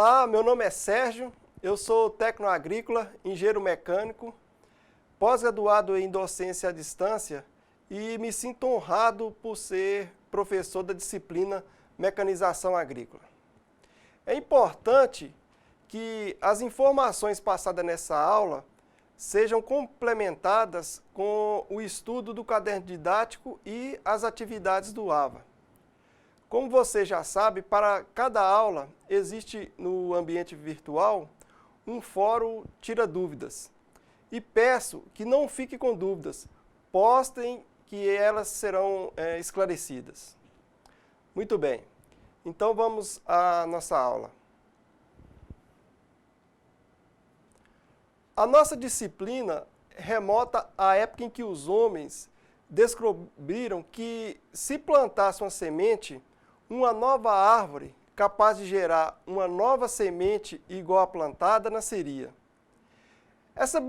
Olá, meu nome é Sérgio, eu sou técnico agrícola, engenheiro mecânico, pós-graduado em docência à distância e me sinto honrado por ser professor da disciplina Mecanização Agrícola. É importante que as informações passadas nessa aula sejam complementadas com o estudo do caderno didático e as atividades do AVA. Como você já sabe, para cada aula existe no ambiente virtual um fórum Tira Dúvidas. E peço que não fique com dúvidas, postem que elas serão esclarecidas. Muito bem, então vamos à nossa aula. A nossa disciplina remota à época em que os homens descobriram que se plantasse uma semente, uma nova árvore capaz de gerar uma nova semente igual à plantada nasceria. Essa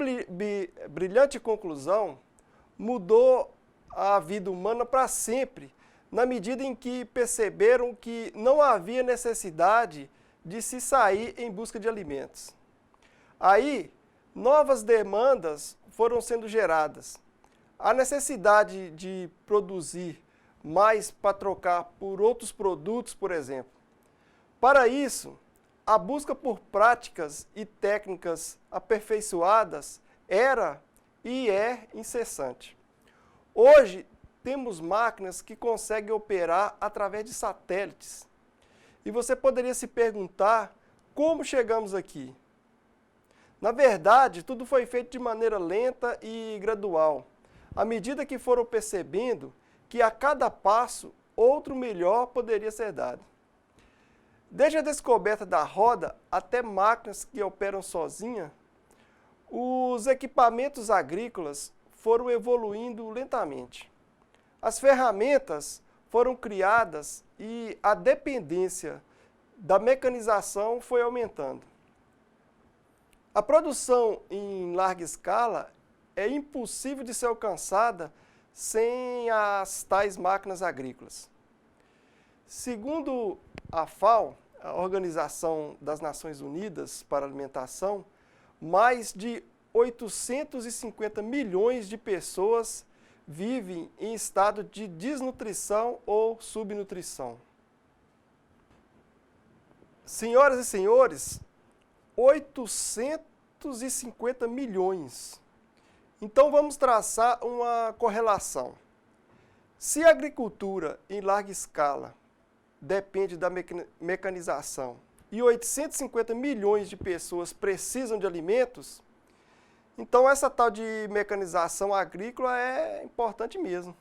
brilhante conclusão mudou a vida humana para sempre, na medida em que perceberam que não havia necessidade de se sair em busca de alimentos. Aí, novas demandas foram sendo geradas. A necessidade de produzir mais para trocar por outros produtos, por exemplo. Para isso, a busca por práticas e técnicas aperfeiçoadas era e é incessante. Hoje, temos máquinas que conseguem operar através de satélites. E você poderia se perguntar como chegamos aqui. Na verdade, tudo foi feito de maneira lenta e gradual, à medida que foram percebendo que a cada passo outro melhor poderia ser dado. Desde a descoberta da roda até máquinas que operam sozinhas, os equipamentos agrícolas foram evoluindo lentamente. As ferramentas foram criadas e a dependência da mecanização foi aumentando. A produção em larga escala é impossível de ser alcançada sem as tais máquinas agrícolas. Segundo a FAO, a Organização das Nações Unidas para a Alimentação, mais de 850 milhões de pessoas vivem em estado de desnutrição ou subnutrição. Senhoras e senhores, 850 milhões. Então vamos traçar uma correlação. Se a agricultura em larga escala depende da mecanização e 850 milhões de pessoas precisam de alimentos, então essa tal de mecanização agrícola é importante mesmo.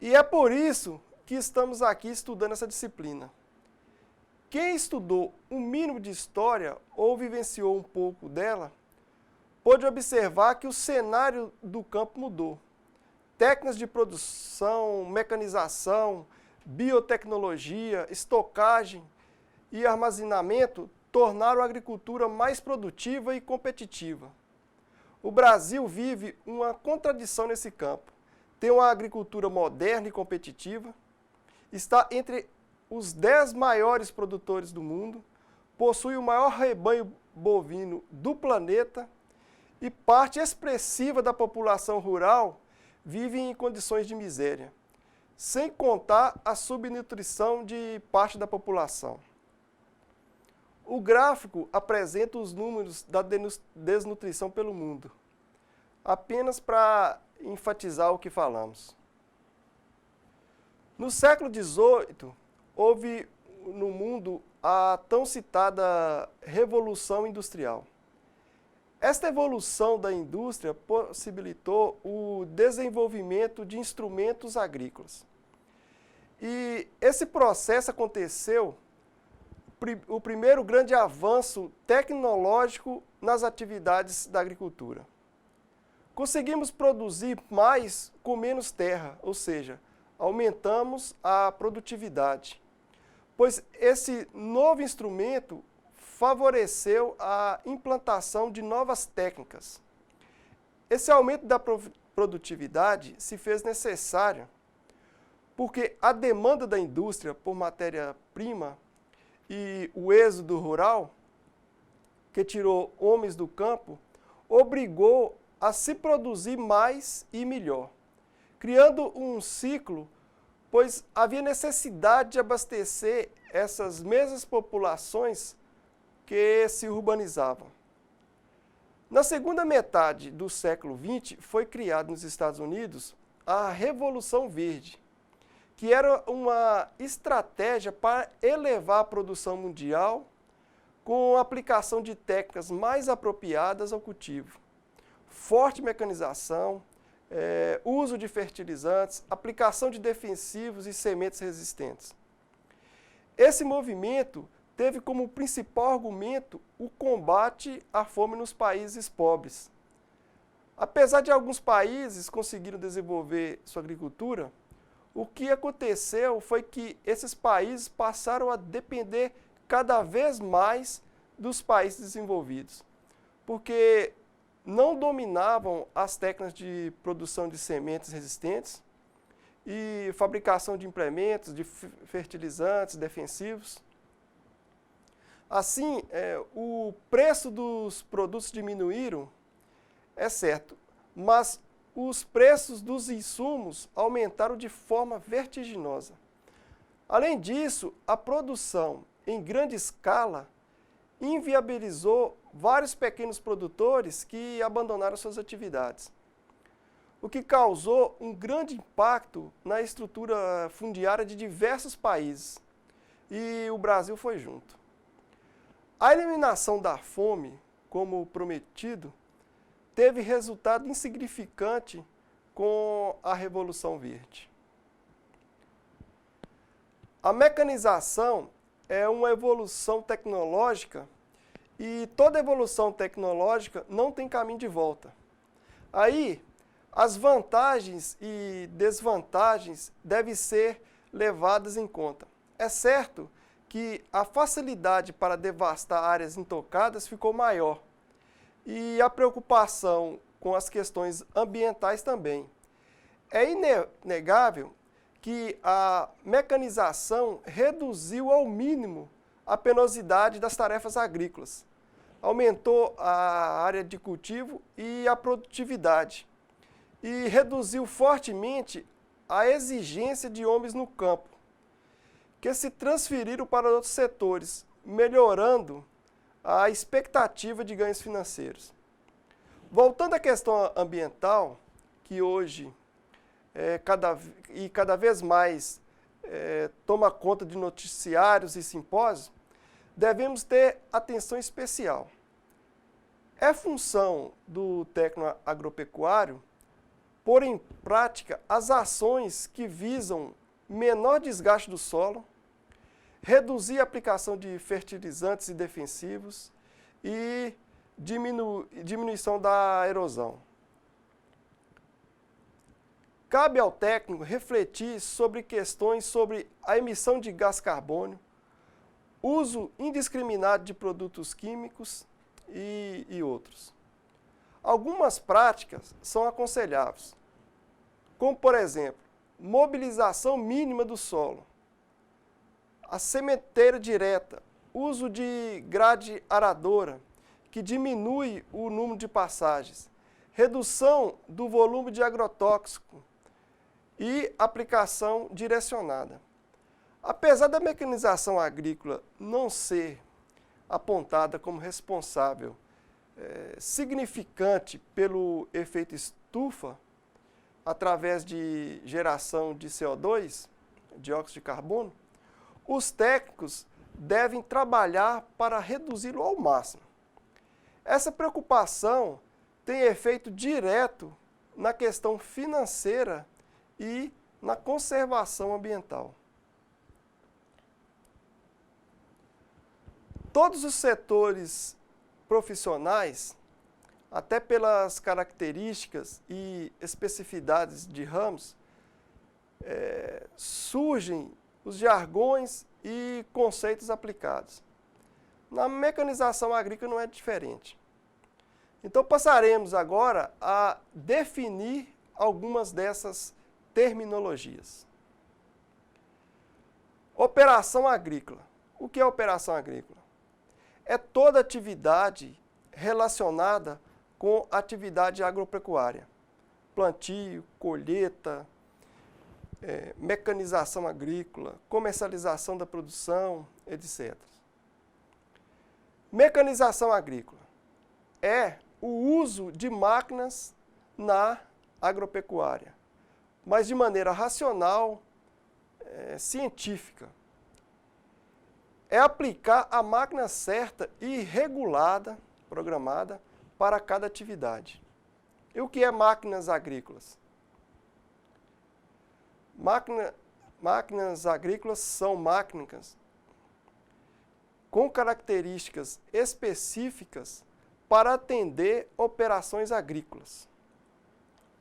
E é por isso que estamos aqui estudando essa disciplina. Quem estudou um mínimo de história ou vivenciou um pouco dela, pôde observar que o cenário do campo mudou. Técnicas de produção, mecanização, biotecnologia, estocagem e armazenamento tornaram a agricultura mais produtiva e competitiva. O Brasil vive uma contradição nesse campo. Tem uma agricultura moderna e competitiva, está entre os 10 maiores produtores do mundo, possui o maior rebanho bovino do planeta e parte expressiva da população rural vive em condições de miséria, sem contar a subnutrição de parte da população. O gráfico apresenta os números da desnutrição pelo mundo, apenas para enfatizar o que falamos. No século XVIII, houve no mundo a tão citada Revolução Industrial. Esta evolução da indústria possibilitou o desenvolvimento de instrumentos agrícolas. E esse processo aconteceu o primeiro grande avanço tecnológico nas atividades da agricultura. Conseguimos produzir mais com menos terra, ou seja, aumentamos a produtividade, pois esse novo instrumento favoreceu a implantação de novas técnicas. Esse aumento da produtividade se fez necessário porque a demanda da indústria por matéria-prima e o êxodo rural, que tirou homens do campo, obrigou a se produzir mais e melhor, criando um ciclo, pois havia necessidade de abastecer essas mesmas populações que se urbanizavam. Na segunda metade do século XX, foi criada nos Estados Unidos a Revolução Verde, que era uma estratégia para elevar a produção mundial com a aplicação de técnicas mais apropriadas ao cultivo, forte mecanização, uso de fertilizantes, aplicação de defensivos e sementes resistentes. Esse movimento teve como principal argumento o combate à fome nos países pobres. Apesar de alguns países conseguirem desenvolver sua agricultura, o que aconteceu foi que esses países passaram a depender cada vez mais dos países desenvolvidos, porque não dominavam as técnicas de produção de sementes resistentes e fabricação de implementos, de fertilizantes, defensivos. Assim, o preço dos produtos diminuíram, é certo, mas os preços dos insumos aumentaram de forma vertiginosa. Além disso, a produção em grande escala inviabilizou vários pequenos produtores que abandonaram suas atividades, o que causou um grande impacto na estrutura fundiária de diversos países, e o Brasil foi junto. A eliminação da fome, como prometido, teve resultado insignificante com a Revolução Verde. A mecanização é uma evolução tecnológica e toda evolução tecnológica não tem caminho de volta. Aí, as vantagens e desvantagens devem ser levadas em conta. É certo que a facilidade para devastar áreas intocadas ficou maior e a preocupação com as questões ambientais também. É inegável que a mecanização reduziu ao mínimo a penosidade das tarefas agrícolas, aumentou a área de cultivo e a produtividade, e reduziu fortemente a exigência de homens no campo, que se transferiram para outros setores, melhorando a expectativa de ganhos financeiros. Voltando à questão ambiental, que hoje cada vez mais toma conta de noticiários e simpósios, devemos ter atenção especial. É função do técnico agropecuário pôr em prática as ações que visam menor desgaste do solo, reduzir a aplicação de fertilizantes e defensivos e diminuição da erosão. Cabe ao técnico refletir sobre questões sobre a emissão de gás carbônio, uso indiscriminado de produtos químicos e outros. Algumas práticas são aconselháveis, como, por exemplo, mobilização mínima do solo, a sementeira direta, uso de grade aradora, que diminui o número de passagens, redução do volume de agrotóxico e aplicação direcionada. Apesar da mecanização agrícola não ser apontada como responsável significante pelo efeito estufa, através de geração de CO2, dióxido de carbono, os técnicos devem trabalhar para reduzi-lo ao máximo. Essa preocupação tem efeito direto na questão financeira e na conservação ambiental. Todos os setores profissionais, até pelas características e especificidades de ramos, surgem os jargões e conceitos aplicados. Na mecanização agrícola não é diferente. Então passaremos agora a definir algumas dessas terminologias. Operação agrícola. O que é operação agrícola? É toda atividade relacionada com atividade agropecuária. Plantio, colheita, mecanização agrícola, comercialização da produção, etc. Mecanização agrícola é o uso de máquinas na agropecuária, mas de maneira racional, científica. É aplicar a máquina certa e regulada, programada, para cada atividade. E o que é máquinas agrícolas? Máquinas agrícolas são máquinas com características específicas para atender operações agrícolas.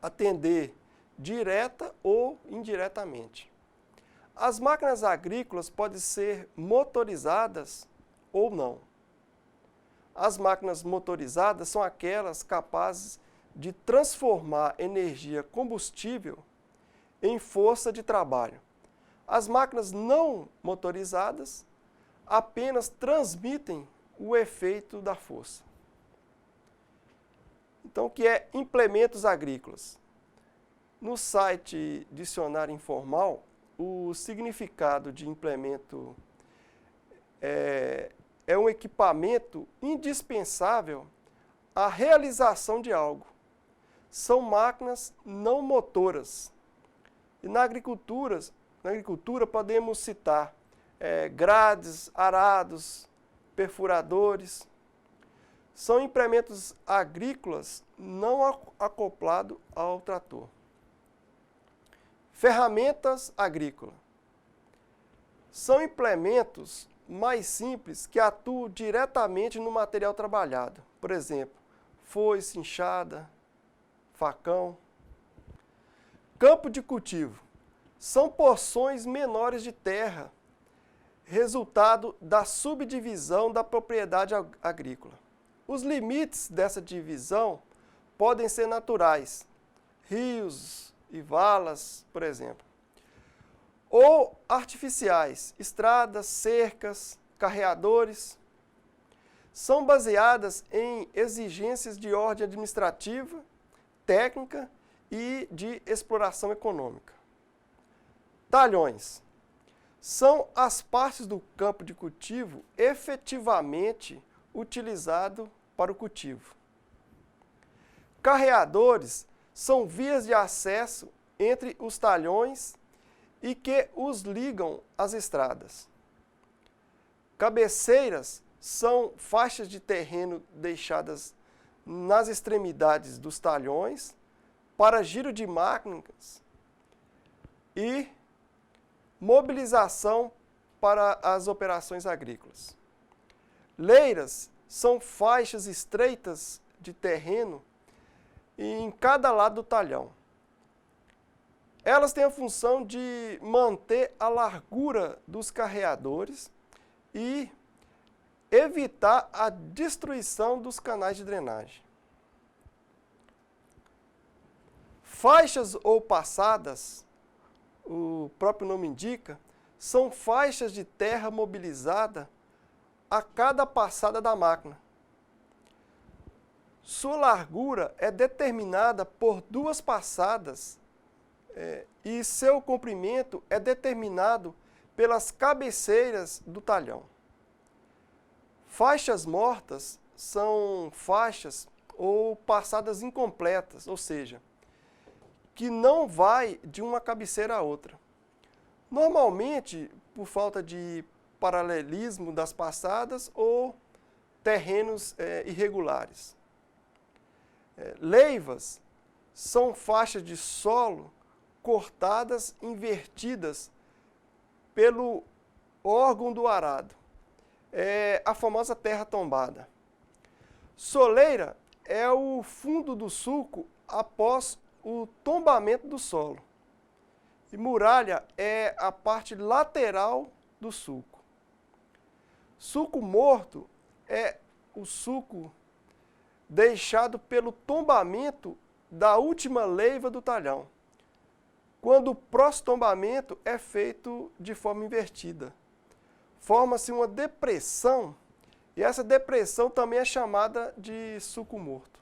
Atender direta ou indiretamente. As máquinas agrícolas podem ser motorizadas ou não. As máquinas motorizadas são aquelas capazes de transformar energia combustível em força de trabalho. As máquinas não motorizadas apenas transmitem o efeito da força. Então, o que é implementos agrícolas? No site Dicionário Informal, o significado de implemento é um equipamento indispensável à realização de algo. São máquinas não motoras. E na agricultura podemos citar grades, arados, perfuradores. São implementos agrícolas não acoplados ao trator. Ferramentas agrícolas. São implementos mais simples que atuam diretamente no material trabalhado. Por exemplo, foice, enxada, facão. Campo de cultivo. São porções menores de terra, resultado da subdivisão da propriedade agrícola. Os limites dessa divisão podem ser naturais, rios e valas, por exemplo, ou artificiais, estradas, cercas, carreadores. São baseadas em exigências de ordem administrativa, técnica e de exploração econômica. Talhões. São as partes do campo de cultivo efetivamente utilizado para o cultivo. Carreadores são vias de acesso entre os talhões e que os ligam às estradas. Cabeceiras são faixas de terreno deixadas nas extremidades dos talhões para giro de máquinas e mobilização para as operações agrícolas. Leiras são faixas estreitas de terreno em cada lado do talhão. Elas têm a função de manter a largura dos carreadores e evitar a destruição dos canais de drenagem. Faixas ou passadas, o próprio nome indica, são faixas de terra mobilizada a cada passada da máquina. Sua largura é determinada por duas passadas e seu comprimento é determinado pelas cabeceiras do talhão. Faixas mortas são faixas ou passadas incompletas, ou seja, que não vai de uma cabeceira a outra. Normalmente, por falta de paralelismo das passadas ou terrenos irregulares. Leivas são faixas de solo cortadas, invertidas pelo órgão do arado. É a famosa terra tombada. Soleira é o fundo do sulco após o tombamento do solo. E muralha é a parte lateral do sulco. Sulco morto é o sulco deixado pelo tombamento da última leiva do talhão, quando o próximo tombamento é feito de forma invertida, forma-se uma depressão, e essa depressão também é chamada de sulco morto.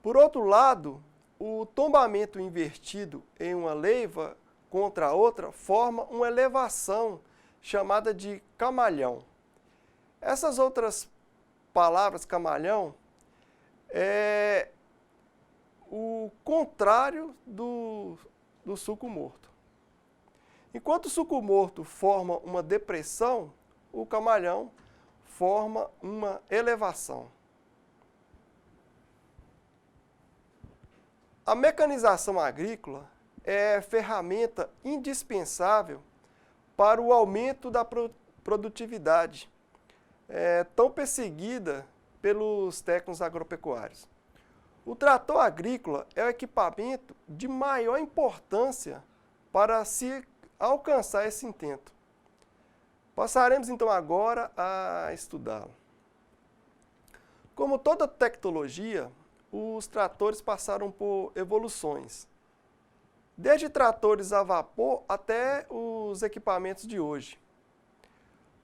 Por outro lado, o tombamento invertido em uma leiva contra a outra forma uma elevação chamada de camalhão. Essas outras palavras, camalhão, é o contrário do sulco morto. Enquanto o sulco morto forma uma depressão, o camalhão forma uma elevação. A mecanização agrícola é ferramenta indispensável para o aumento da produtividade, tão perseguida pelos técnicos agropecuários. O trator agrícola é o equipamento de maior importância para se alcançar esse intento. Passaremos então agora a estudá-lo. Como toda tecnologia, os tratores passaram por evoluções, desde tratores a vapor até os equipamentos de hoje.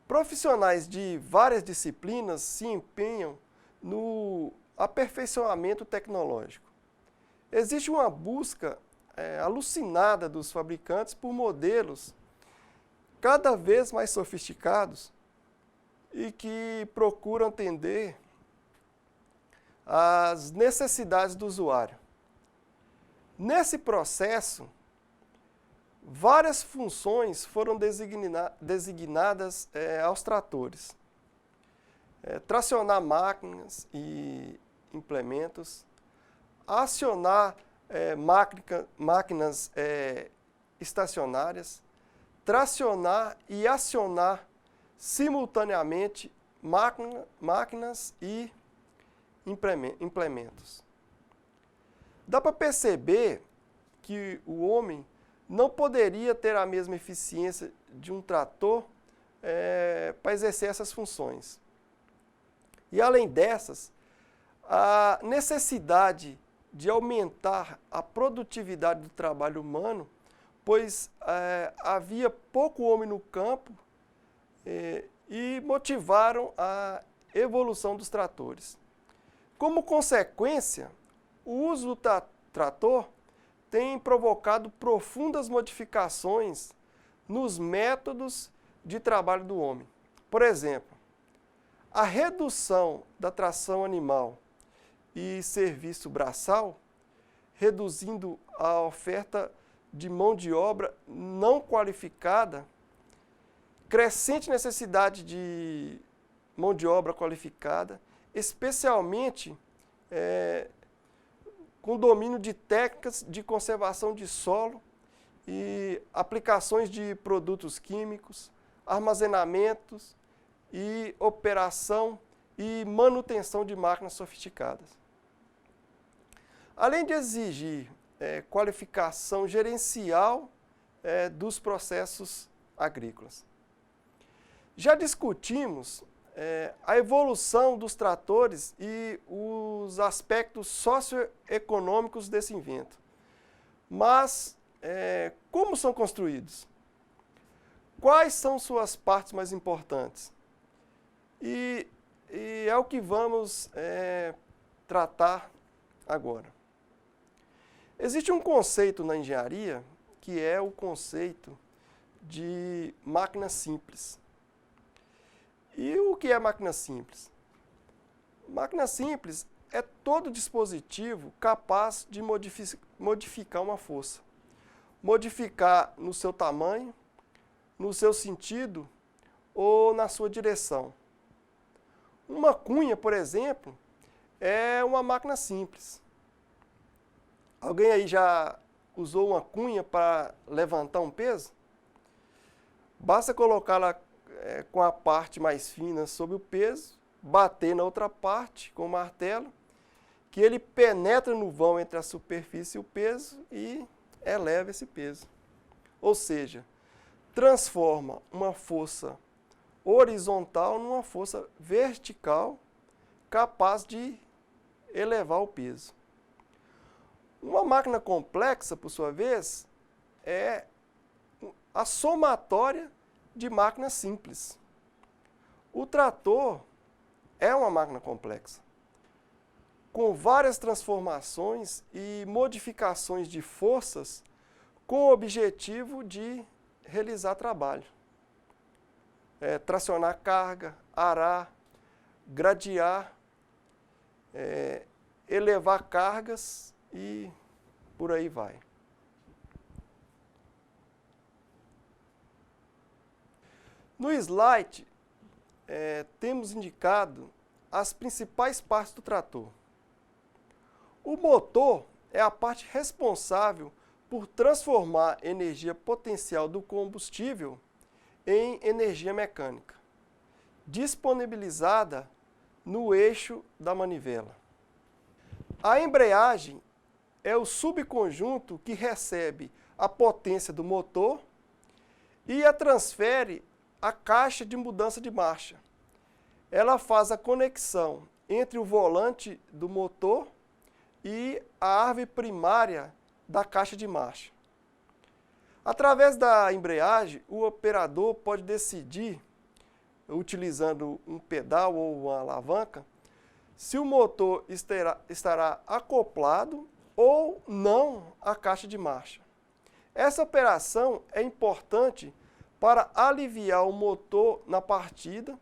Profissionais de várias disciplinas se empenham no aperfeiçoamento tecnológico. Existe uma busca alucinada dos fabricantes por modelos cada vez mais sofisticados e que procuram atender às necessidades do usuário. Nesse processo, várias funções foram designadas aos tratores. Tracionar máquinas e implementos, acionar máquinas estacionárias, tracionar e acionar simultaneamente máquinas e implementos. Dá para perceber que o homem não poderia ter a mesma eficiência de um trator para exercer essas funções. E além dessas, a necessidade de aumentar a produtividade do trabalho humano, pois havia pouco homem no campo e motivaram a evolução dos tratores. Como consequência, o uso do trator tem provocado profundas modificações nos métodos de trabalho do homem. Por exemplo, a redução da tração animal e serviço braçal, reduzindo a oferta de mão de obra não qualificada, crescente necessidade de mão de obra qualificada, especialmente com domínio de técnicas de conservação de solo e aplicações de produtos químicos, armazenamentos e operação e manutenção de máquinas sofisticadas. Além de exigir qualificação gerencial dos processos agrícolas. Já discutimos a evolução dos tratores e os aspectos socioeconômicos desse invento. Mas, como são construídos? Quais são suas partes mais importantes? E é o que vamos tratar agora. Existe um conceito na engenharia que é o conceito de máquina simples. E o que é máquina simples? Máquina simples é todo dispositivo capaz de modificar uma força. Modificar no seu tamanho, no seu sentido ou na sua direção. Uma cunha, por exemplo, é uma máquina simples. Alguém aí já usou uma cunha para levantar um peso? Basta colocá-la com a parte mais fina sobre o peso, bater na outra parte com o martelo, que ele penetra no vão entre a superfície e o peso e eleva esse peso. Ou seja, transforma uma força horizontal numa força vertical capaz de elevar o peso. Uma máquina complexa, por sua vez, é a somatória de máquina simples. O trator é uma máquina complexa, com várias transformações e modificações de forças com o objetivo de realizar trabalho. Tracionar carga, arar, gradear, elevar cargas e por aí vai. No slide, temos indicado as principais partes do trator. O motor é a parte responsável por transformar energia potencial do combustível em energia mecânica, disponibilizada no eixo da manivela. A embreagem é o subconjunto que recebe a potência do motor e a transfere à caixa de mudança de marcha. Ela faz a conexão entre o volante do motor e a árvore primária da caixa de marcha. Através da embreagem, o operador pode decidir, utilizando um pedal ou uma alavanca, se o motor estará acoplado ou não à caixa de marcha. Essa operação é importante para aliviar o motor na partida,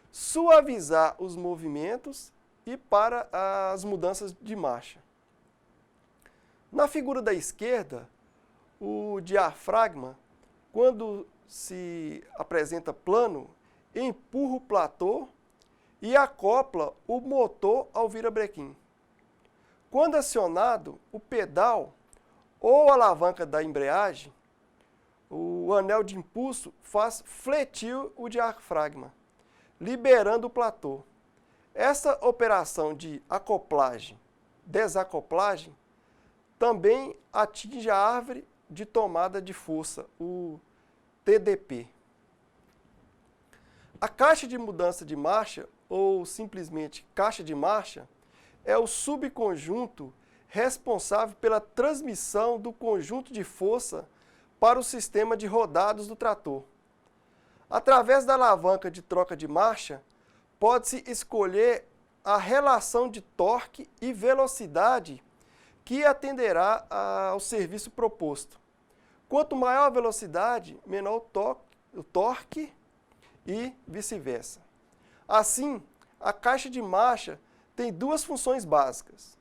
suavizar os movimentos e para as mudanças de marcha. Na figura da esquerda, o diafragma, quando se apresenta plano, empurra o platô e acopla o motor ao virabrequim. Quando acionado, o pedal ou alavanca da embreagem, o anel de impulso faz fletir o diafragma, liberando o platô. Essa operação de acoplagem, desacoplagem, também atinge a árvore de tomada de força, o TDP. A caixa de mudança de marcha, ou simplesmente caixa de marcha, é o subconjunto responsável pela transmissão do conjunto de força para o sistema de rodados do trator. Através da alavanca de troca de marcha, pode-se escolher a relação de torque e velocidade que atenderá ao serviço proposto. Quanto maior a velocidade, menor o torque e vice-versa. Assim, a caixa de marcha tem duas funções básicas: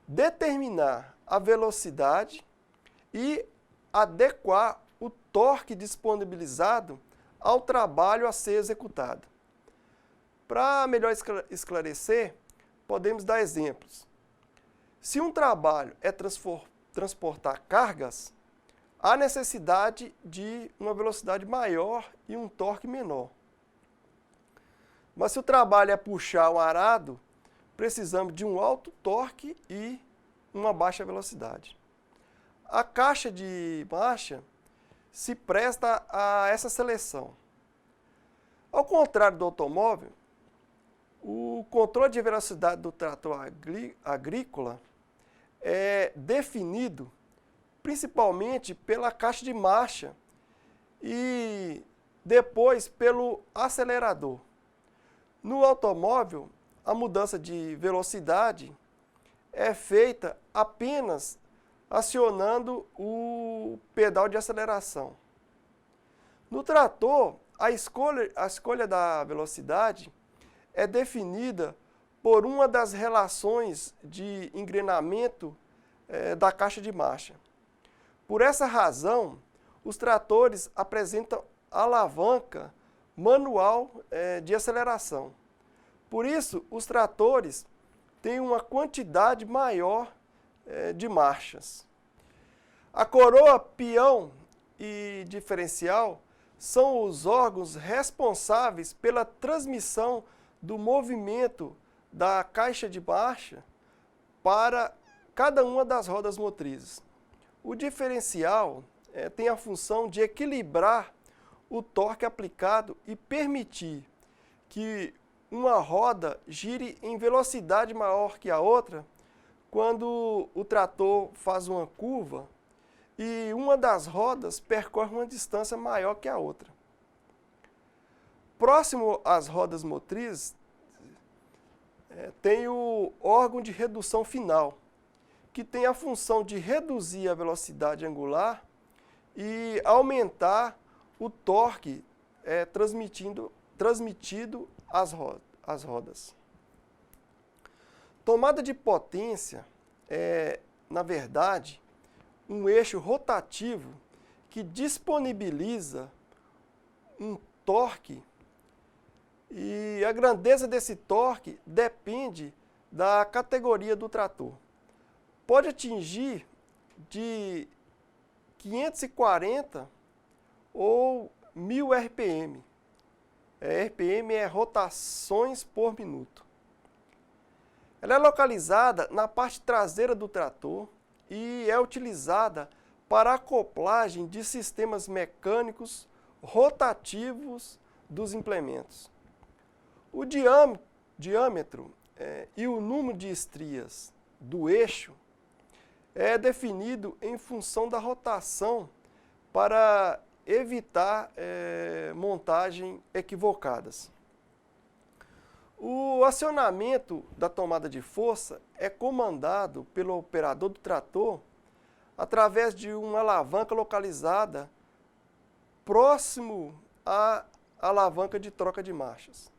determinar a velocidade e adequar o torque disponibilizado ao trabalho a ser executado. Para melhor esclarecer, podemos dar exemplos. Se um trabalho é transportar cargas, há necessidade de uma velocidade maior e um torque menor. Mas se o trabalho é puxar um arado, precisamos de um alto torque e uma baixa velocidade. A caixa de marcha se presta a essa seleção. Ao contrário do automóvel, o controle de velocidade do trator agrícola é definido principalmente pela caixa de marcha e depois pelo acelerador. No automóvel, a mudança de velocidade é feita apenas acionando o pedal de aceleração. No trator, a escolha da velocidade é definida por uma das relações de engrenamento da caixa de marcha. Por essa razão, os tratores apresentam alavanca manual de aceleração. Por isso, os tratores têm uma quantidade maior de marchas. A coroa, peão e diferencial são os órgãos responsáveis pela transmissão do movimento da caixa de marcha para cada uma das rodas motrizes. O diferencial tem a função de equilibrar o torque aplicado e permitir que uma roda gire em velocidade maior que a outra quando o trator faz uma curva e uma das rodas percorre uma distância maior que a outra. Próximo às rodas motrizes, tem o órgão de redução final, que tem a função de reduzir a velocidade angular e aumentar o torque transmitido às rodas. Tomada de potência é, na verdade, um eixo rotativo que disponibiliza um torque, e a grandeza desse torque depende da categoria do trator. Pode atingir de 540 ou 1000 RPM. RPM é rotações por minuto. Ela é localizada na parte traseira do trator e é utilizada para acoplagem de sistemas mecânicos rotativos dos implementos. O diâmetro e o número de estrias do eixo é definido em função da rotação para evitar montagem equivocadas. O acionamento da tomada de força é comandado pelo operador do trator através de uma alavanca localizada próximo à alavanca de troca de marchas.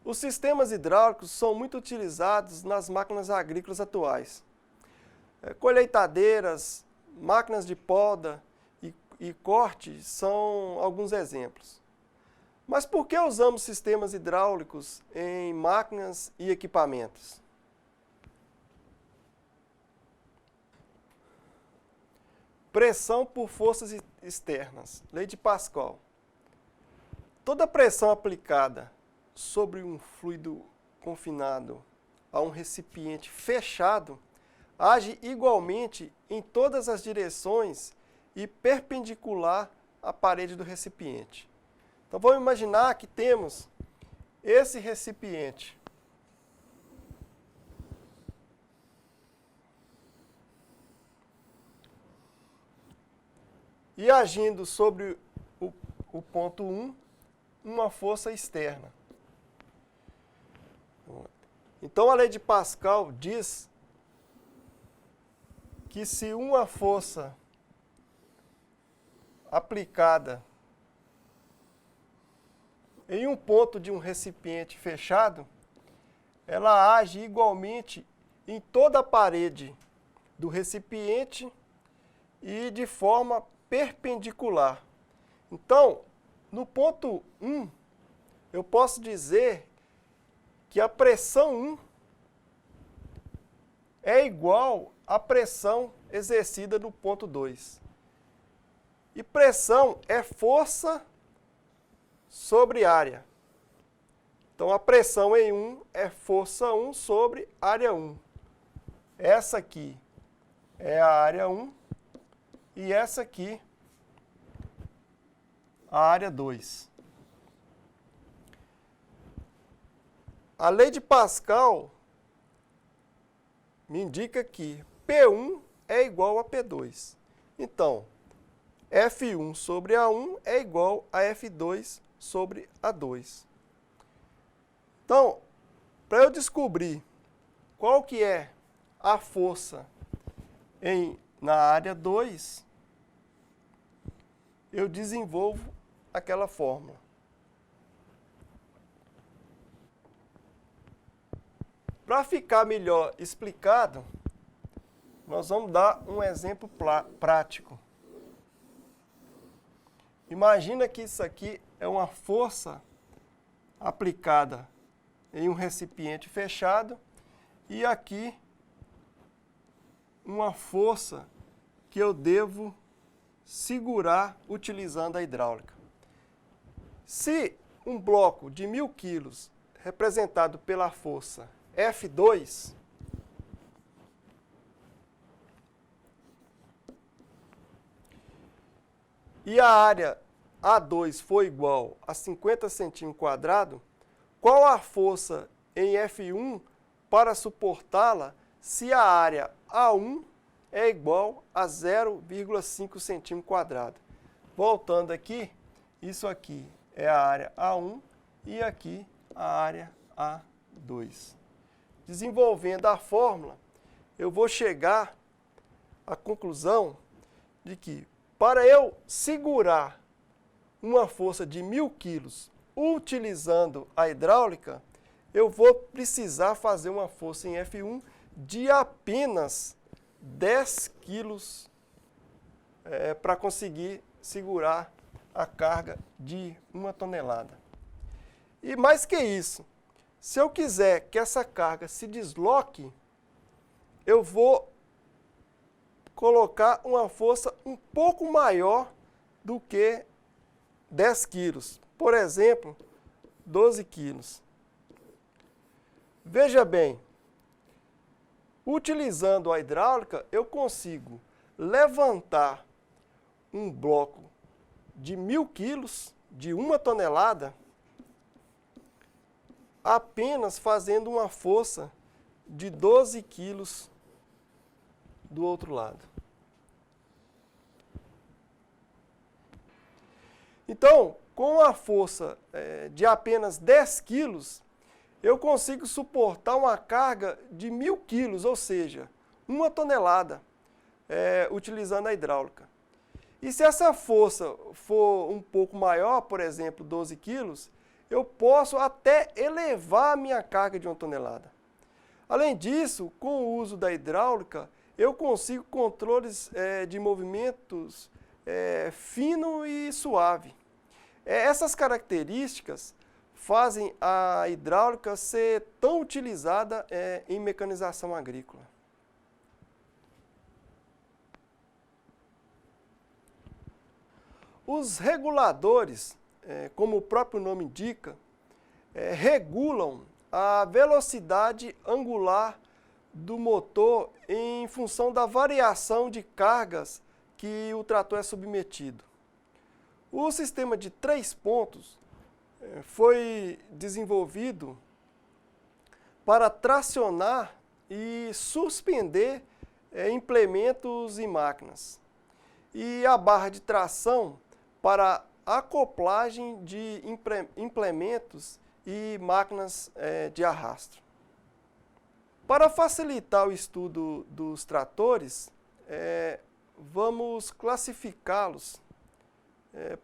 Os sistemas hidráulicos são muito utilizados nas máquinas agrícolas atuais. Colheitadeiras, máquinas de poda e corte são alguns exemplos. Mas por que usamos sistemas hidráulicos em máquinas e equipamentos? Pressão por forças externas, lei de Pascal. Toda pressão aplicada sobre um fluido confinado a um recipiente fechado age igualmente em todas as direções e perpendicular à parede do recipiente. Então vamos imaginar que temos esse recipiente. E agindo sobre o ponto 1, uma força externa. Então a lei de Pascal diz que se uma força aplicada em um ponto de um recipiente fechado, ela age igualmente em toda a parede do recipiente e de forma perpendicular. Então, no ponto 1, eu posso dizer que a pressão 1 é igual à pressão exercida no ponto 2. E pressão é força sobre área. Então, a pressão em 1 é força 1 sobre área 1. Essa aqui é a área 1 e essa aqui a área 2. A lei de Pascal me indica que P1 é igual a P2. Então, F1 sobre A1 é igual a F2 sobre A2. Então, para eu descobrir qual que é a força na área 2, eu desenvolvo aquela fórmula. Para ficar melhor explicado, nós vamos dar um exemplo prático. Imagina que isso aqui é uma força aplicada em um recipiente fechado e aqui uma força que eu devo segurar utilizando a hidráulica. Se um bloco de 1000 quilos representado pela força F2, e a área A2 for igual a 50 centímetros quadrados, qual a força em F1 para suportá-la se a área A1 é igual a 0,5 centímetro quadrado? Voltando aqui, isso aqui é a área A1 e aqui a área A2. Desenvolvendo a fórmula, eu vou chegar à conclusão de que para eu segurar uma força de 1.000 quilos utilizando a hidráulica, eu vou precisar fazer uma força em F1 de apenas 10 quilos para conseguir segurar a carga de 1 tonelada. E mais que isso, se eu quiser que essa carga se desloque, eu vou colocar uma força um pouco maior do que 10 quilos. Por exemplo, 12 quilos. Veja bem, utilizando a hidráulica, eu consigo levantar um bloco de 1.000 quilos, de 1 tonelada, apenas fazendo uma força de 12 quilos do outro lado. Então, com a força de apenas 10 quilos, eu consigo suportar uma carga de 1.000 quilos, ou seja, 1 tonelada, utilizando a hidráulica. E se essa força for um pouco maior, por exemplo, 12 quilos, eu posso até elevar a minha carga de 1 tonelada. Além disso, com o uso da hidráulica, eu consigo controles de movimentos fino e suave. Essas características fazem a hidráulica ser tão utilizada em mecanização agrícola. Os reguladores, como o próprio nome indica, regulam a velocidade angular do motor em função da variação de cargas que o trator é submetido. O sistema de 3 pontos foi desenvolvido para tracionar e suspender implementos e máquinas. E a barra de tração para acoplagem de implementos e máquinas de arrasto. Para facilitar o estudo dos tratores, vamos classificá-los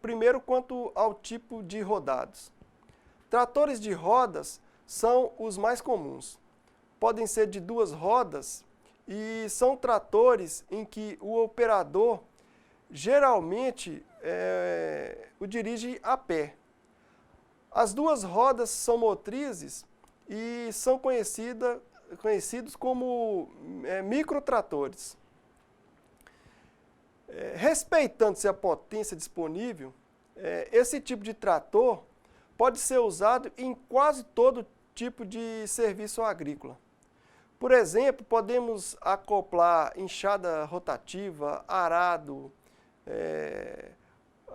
primeiro quanto ao tipo de rodados. Tratores de rodas são os mais comuns. Podem ser de 2 rodas e são tratores em que o operador geralmente o dirige a pé. As 2 rodas são motrizes e são conhecidos como microtratores. Respeitando-se a potência disponível, esse tipo de trator pode ser usado em quase todo tipo de serviço agrícola. Por exemplo, podemos acoplar enxada rotativa, arado,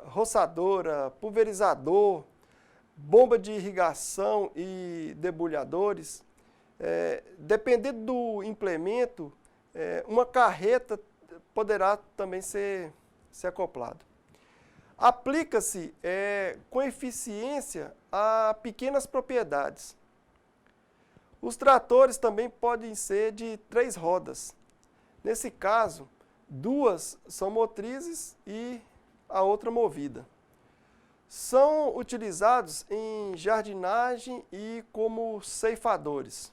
roçadora, pulverizador, bomba de irrigação e debulhadores. Dependendo do implemento, uma carreta poderá também ser acoplado. Aplica-se com eficiência a pequenas propriedades. Os tratores também podem ser de 3 rodas. Nesse caso, 2 são motrizes e a outra movida. São utilizados em jardinagem e como ceifadores.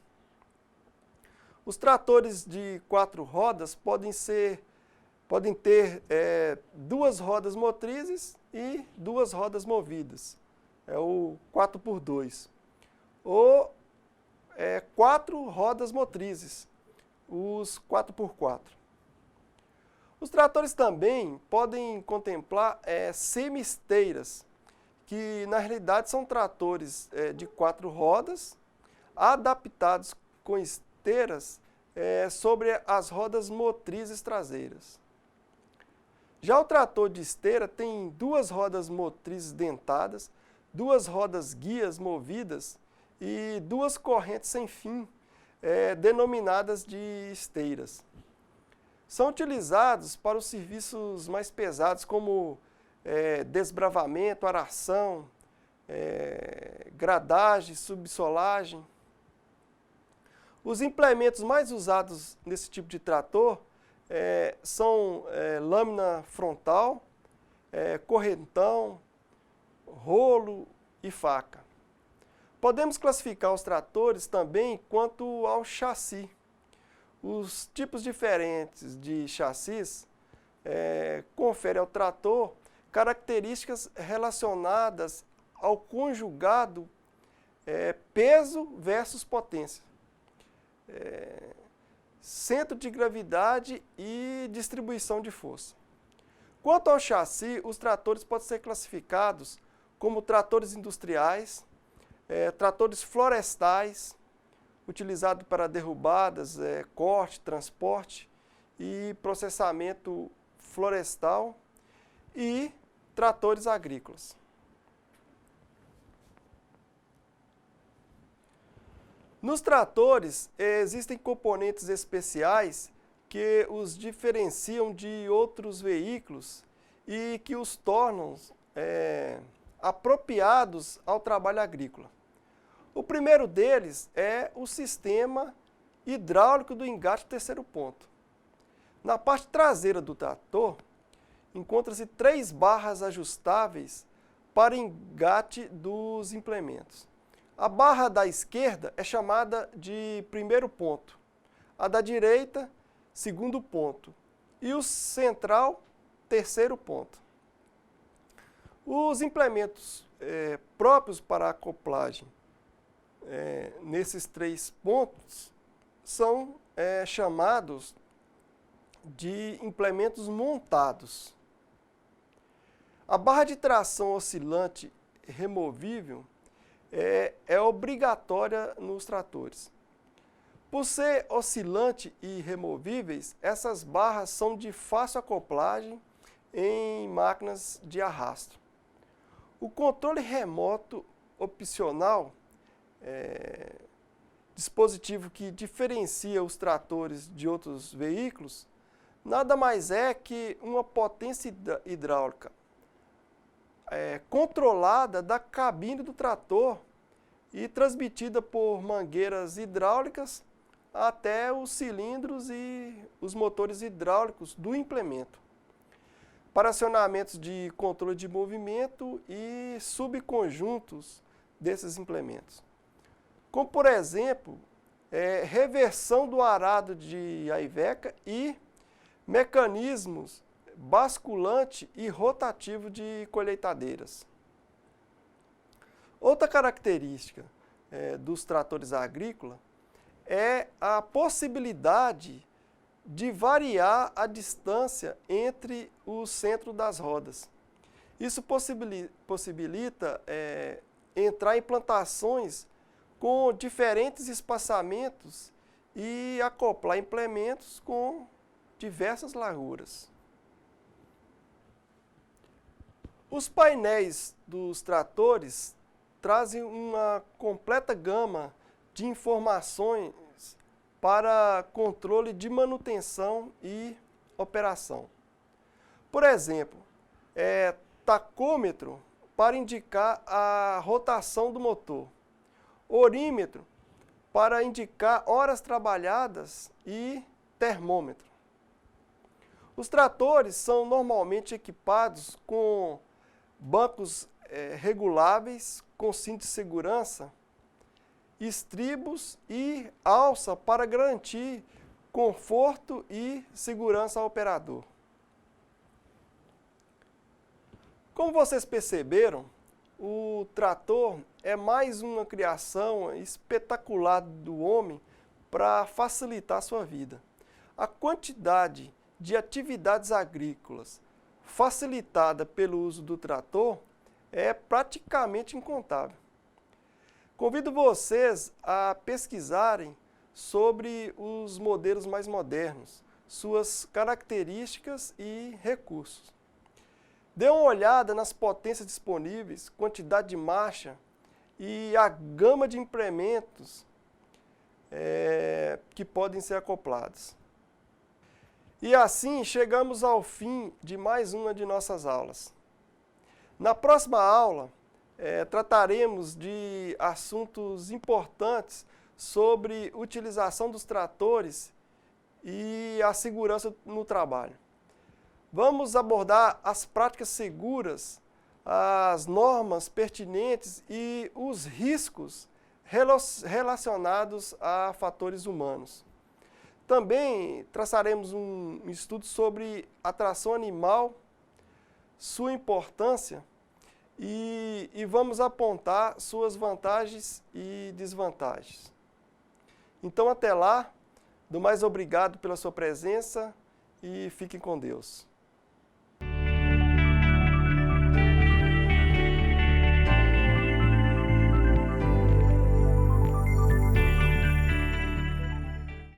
Os tratores de 4 rodas podem ter 2 rodas motrizes e 2 rodas movidas. É o 4x2. Ou 4 rodas motrizes, os 4x4. Os tratores também podem contemplar semi-esteiras, que na realidade são tratores de 4 rodas, adaptados com esteiras sobre as rodas motrizes traseiras. Já o trator de esteira tem 2 rodas motrizes dentadas, 2 rodas guias movidas e 2 correntes sem fim, denominadas de esteiras. São utilizados para os serviços mais pesados, como desbravamento, aração, gradagem, subsolagem. Os implementos mais usados nesse tipo de trator são lâmina frontal, correntão, rolo e faca. Podemos classificar os tratores também quanto ao chassi. Os tipos diferentes de chassis conferem ao trator características relacionadas ao conjugado peso versus potência, centro de gravidade e distribuição de força. Quanto ao chassi, os tratores podem ser classificados como tratores industriais, tratores florestais, utilizados para derrubadas, corte, transporte e processamento florestal, e tratores agrícolas. Nos tratores, existem componentes especiais que os diferenciam de outros veículos e que os tornam apropriados ao trabalho agrícola. O primeiro deles é o sistema hidráulico do engate terceiro ponto. Na parte traseira do trator, encontra-se 3 barras ajustáveis para engate dos implementos. A barra da esquerda é chamada de primeiro ponto, a da direita, segundo ponto, e o central, terceiro ponto. Os implementos próprios para a acoplagem nesses 3 pontos são chamados de implementos montados. A barra de tração oscilante removível é obrigatória nos tratores. Por ser oscilante e removíveis, essas barras são de fácil acoplagem em máquinas de arrasto. O controle remoto opcional, dispositivo que diferencia os tratores de outros veículos, nada mais é que uma potência hidráulica controlada da cabine do trator e transmitida por mangueiras hidráulicas até os cilindros e os motores hidráulicos do implemento, para acionamentos de controle de movimento e subconjuntos desses implementos. Como, por exemplo, reversão do arado de aiveca e mecanismos basculante e rotativo de colheitadeiras. Outra característica dos tratores agrícolas é a possibilidade de variar a distância entre o centro das rodas. Isso possibilita entrar em plantações com diferentes espaçamentos e acoplar implementos com diversas larguras. Os painéis dos tratores trazem uma completa gama de informações para controle de manutenção e operação. Por exemplo, tacômetro para indicar a rotação do motor, orímetro para indicar horas trabalhadas e termômetro. Os tratores são normalmente equipados com bancos reguláveis com cinto de segurança, estribos e alça para garantir conforto e segurança ao operador. Como vocês perceberam, o trator é mais uma criação espetacular do homem para facilitar a sua vida. A quantidade de atividades agrícolas facilitada pelo uso do trator é praticamente incontável. Convido vocês a pesquisarem sobre os modelos mais modernos, suas características e recursos. Dê uma olhada nas potências disponíveis, quantidade de marcha e a gama de implementos que podem ser acoplados. E assim chegamos ao fim de mais uma de nossas aulas. Na próxima aula, trataremos de assuntos importantes sobre utilização dos tratores e a segurança no trabalho. Vamos abordar as práticas seguras, as normas pertinentes e os riscos relacionados a fatores humanos. Também traçaremos um estudo sobre a tração animal, sua importância e vamos apontar suas vantagens e desvantagens. Então, até lá, do mais obrigado pela sua presença e fiquem com Deus.